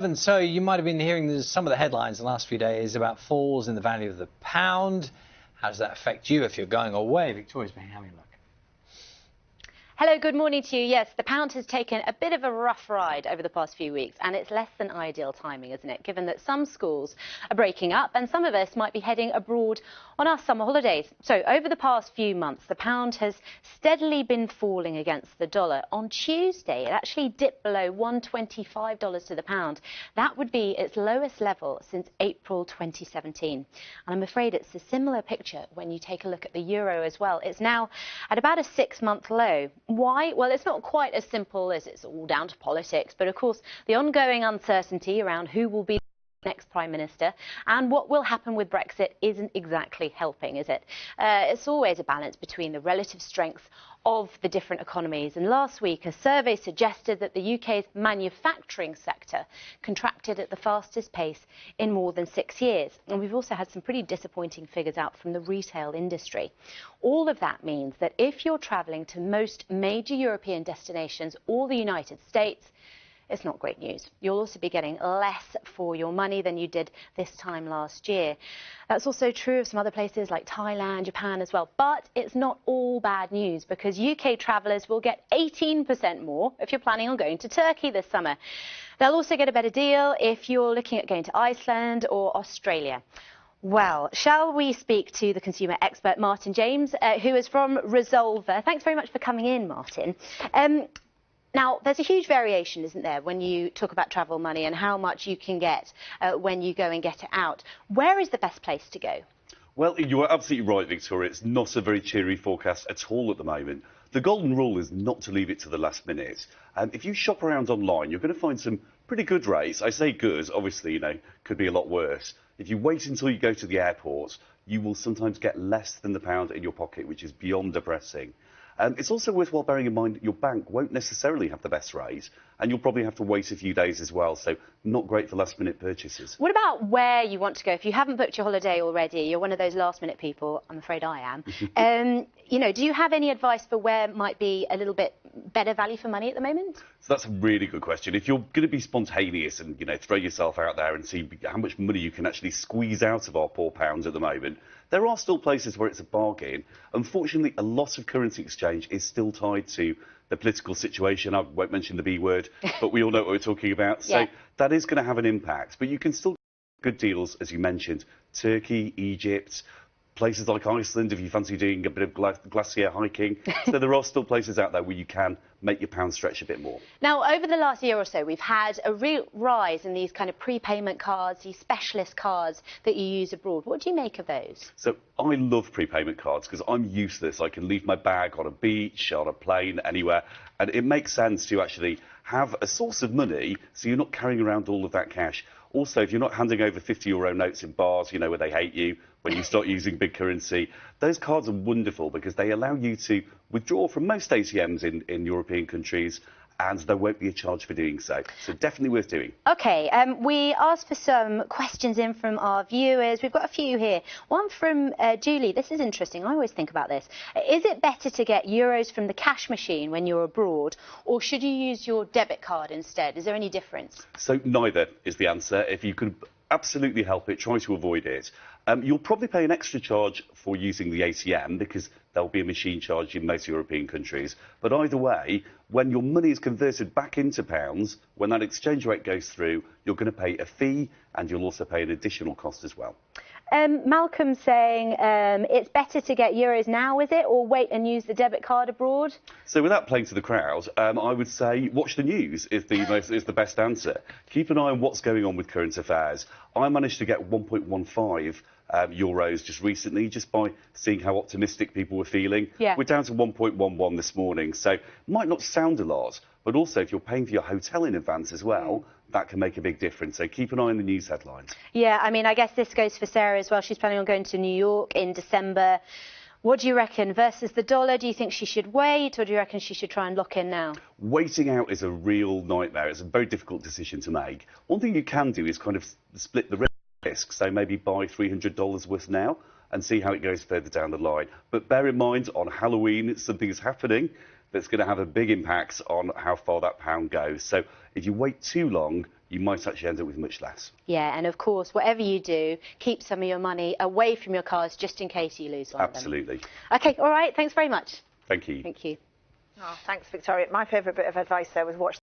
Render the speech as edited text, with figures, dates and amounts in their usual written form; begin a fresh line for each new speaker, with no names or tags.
And so you might have been hearing some of the headlines in the last few days about falls in the value of the pound. How does that affect you if you're going away? Victoria's been having a look.
Hello, good morning to you. Yes, the pound has taken a bit of a rough ride over the past few weeks, and it's less than ideal timing, isn't it, given that some schools are breaking up and some of us might be heading abroad on our summer holidays. So over the past few months, the pound has steadily been falling against the dollar. On Tuesday, it actually dipped below $1.25 to the pound. That would be its lowest level since April 2017. And I'm afraid it's a similar picture when you take a look at the euro as well. It's now at about a 6-month low. Why? Well, it's not quite as simple as it's all down to politics, but of course the ongoing uncertainty around who will be the next Prime Minister and what will happen with Brexit isn't exactly helping, is it? It's always a balance between the relative strength of the different economies, and last week a survey suggested that the UK's manufacturing sector contracted at the fastest pace in more than 6 years, and we've also had some pretty disappointing figures out from the retail industry. All of that means that if you're travelling to most major European destinations or the United States, it's not great news. You'll also be getting less for your money than you did this time last year. That's also true of some other places like Thailand, Japan as well. But it's not all bad news, because UK travellers will get 18% more if you're planning on going to Turkey this summer. They'll also get a better deal if you're looking at going to Iceland or Australia. Well, shall we speak to the consumer expert Martyn James, who is from Resolver. Thanks very much for coming in, Martyn. Now, there's a huge variation, isn't there, when you talk about travel money and how much you can get when you go and get it out. Where is the best place to go?
Well, you are absolutely right, Victoria. It's not a very cheery forecast at all at the moment. The golden rule is not to leave it to the last minute. If you shop around online, you're going to find some pretty good rates. I say good, obviously, could be a lot worse. If you wait until you go to the airport, you will sometimes get less than the pound in your pocket, which is beyond depressing. It's also worthwhile bearing in mind that your bank won't necessarily have the best rate, and you'll probably have to wait a few days as well, so not great for last-minute purchases.
What about where you want to go? If you haven't booked your holiday already, you're one of those last-minute people, I'm afraid I am. Do you have any advice for where might be a little bit better value for money at the moment?
So that's a really good question. If you're going to be spontaneous and, throw yourself out there and see how much money you can actually squeeze out of our poor pounds at the moment, there are still places where it's a bargain. Unfortunately, a lot of currency exchange is still tied to the political situation. I won't mention the B word, but we all know what we're talking about. So that is going to have an impact. But you can still get good deals, as you mentioned. Turkey, Egypt, places like Iceland, if you fancy doing a bit of glacier hiking. So there are still places out there where you can make your pound stretch a bit more.
Now, over the last year or so, we've had a real rise in these kind of prepayment cards, these specialist cards that you use abroad. What do you make of those?
So I love prepayment cards because I'm useless. I can leave my bag on a beach, on a plane, anywhere. And it makes sense to actually have a source of money so you're not carrying around all of that cash. Also, if you're not handing over €50 notes in bars, where they hate you when you start using big currency, those cards are wonderful because they allow you to withdraw from most ATMs in European countries, and there won't be a charge for doing so. So definitely worth doing.
OK, we asked for some questions in from our viewers. We've got a few here. One from Julie. This is interesting. I always think about this. Is it better to get euros from the cash machine when you're abroad, or should you use your debit card instead? Is there any difference?
So neither is the answer. If you could absolutely help it, try to avoid it. You'll probably pay an extra charge for using the ATM because there'll be a machine charge in most European countries. But either way, when your money is converted back into pounds, when that exchange rate goes through, you're going to pay a fee and you'll also pay an additional cost as well.
Malcolm saying it's better to get euros now, is it, or wait and use the debit card abroad?
So without playing to the crowd, I would say watch the news is the best answer. Keep an eye on what's going on with current affairs. I managed to get 1.15 euros just recently, just by seeing how optimistic people were feeling. We're down to 1.11 this morning, so might not sound a lot, but also if you're paying for your hotel in advance as well, that can make a big difference. So keep an eye on the news headlines.
Yeah, I mean, I guess this goes for Sarah as well. She's planning on going to New York in December. What do you reckon versus the dollar? Do you think she should wait, or do you reckon she should try and lock in now?
Waiting out is a real nightmare. It's a very difficult decision to make. One thing you can do is kind of split the risk. So maybe buy $300 worth now and see how it goes further down the line. But bear in mind, on Halloween, something is happening that's going to have a big impact on how far that pound goes. So if you wait too long, you might actually end up with much less.
Yeah, and of course, whatever you do, keep some of your money away from your cars just in case you lose one
Absolutely.
of them. OK, all right, thanks very much.
Thank you.
Thank you.
Oh, thanks, Victoria. My favourite bit of advice there was watch